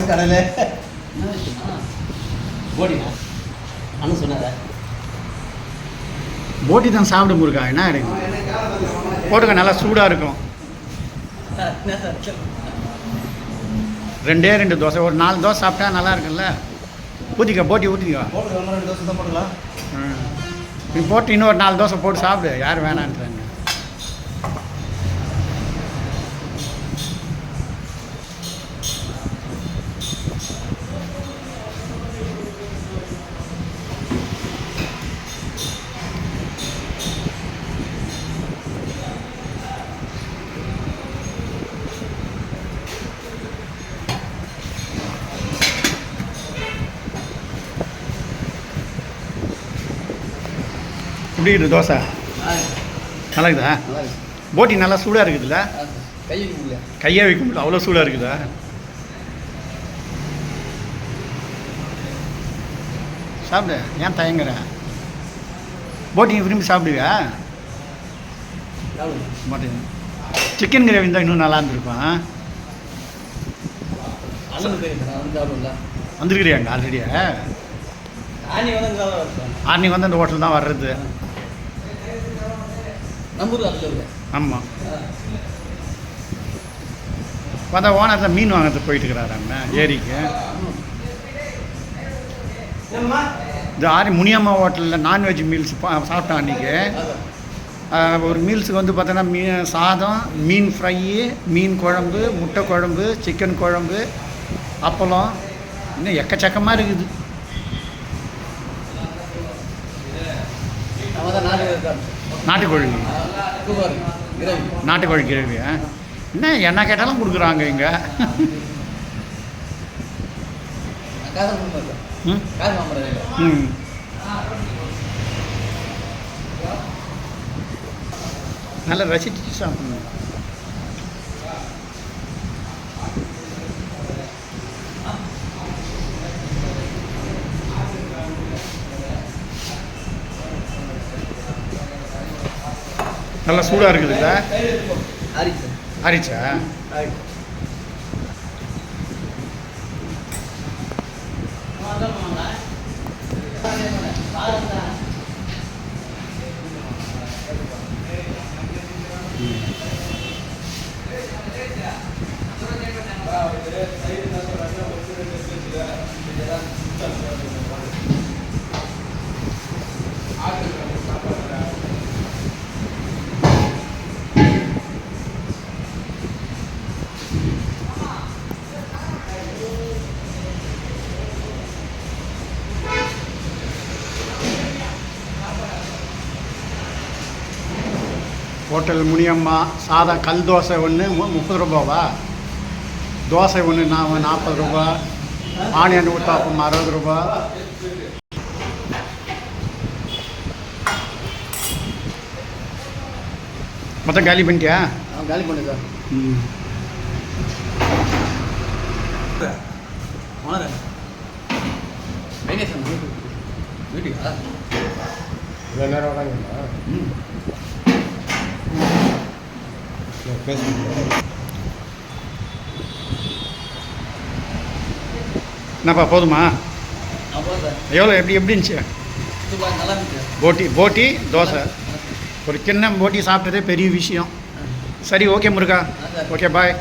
கடலை போட்டினா அண்ணன் சொன்னார போட்டி தான் சாப்பிட முருகா என்ன போட்டுக்க நல்லா சூடாக இருக்கும். 2 தோசை ஒரு 4 தோசை சாப்பிட்டா நல்லா இருக்குல்ல. ஊற்றிக்க போட்டி ஊற்றிக்கோ. 2 தோசை தான் போட்டுக்கலாம். நீ போட்டு இன்னொரு 4 தோசை போட்டு சாப்பிடு. யார் வேணான்றாங்க. எப்படி இருக்குது தோசை? நல்லா இருக்குதா? போட்டி நல்லா சூடாக இருக்குதுல்ல? கையை வைக்க முடியல அவ்வளோ சூடாக இருக்குதா? சாப்பிடு, ஏன் தயங்குற? போட்டி விரும்பி சாப்பிடுவியா? மாட்டேன். சிக்கன் கிரேவி இருந்தால் இன்னும் நல்லா இருந்திருக்கும். வந்துருக்கிறியாங்க ஆல்ரெடியா? ஆர்னிங் வந்து அந்த ஹோட்டல் தான் வர்றது. ஆமாம். பார்த்தா ஓனர் தான் மீன் வாங்கிறது போயிட்டு இருக்கிறாராங்க ஏரிக்கு. இந்த முனியம்மா ஹோட்டலில் நான்வெஜ் மீல்ஸ் சாப்பிட்டோம் அன்றைக்கி. ஒரு மீல்ஸுக்கு வந்து பார்த்தோன்னா சாதம், மீன் ஃப்ரை, மீன் குழம்பு, முட்டை குழம்பு, சிக்கன் குழம்பு, அப்பளம், இன்னும் எக்கச்சக்கமாக இருக்குது. நாட்டுக்கோழி நாட்டுக்கோழி கிரேவியா? என்ன கேட்டாலும் கொடுக்குறாங்க இங்கே. நல்லா ரசிச்சு சாப்பிடணும். நல்லா சூடாக இருக்குதுல்ல? ஆரிச்சா? ஹோட்டல் முனியம்மா சாதம் கல் தோசை ஒன்று 30 ரூபாவா? தோசை ஒன்று 40 ரூபா, ஆனியன் ஊத்தாப்பம் 60 ரூபா. மொத்தம் காலி பண்ணிட்டியா? காலி பண்ணு சார். வீட்டுக்கா நேரம் வராங்களா? என்னப்பா போதுமா? எவ்வளோ எப்படி இருந்துச்சு? போட்டி தோசை ஒரு சின்ன போட்டி சாப்பிட்டதே பெரிய விஷயம். சரி, ஓகே முருகா, ஓகே பாய்.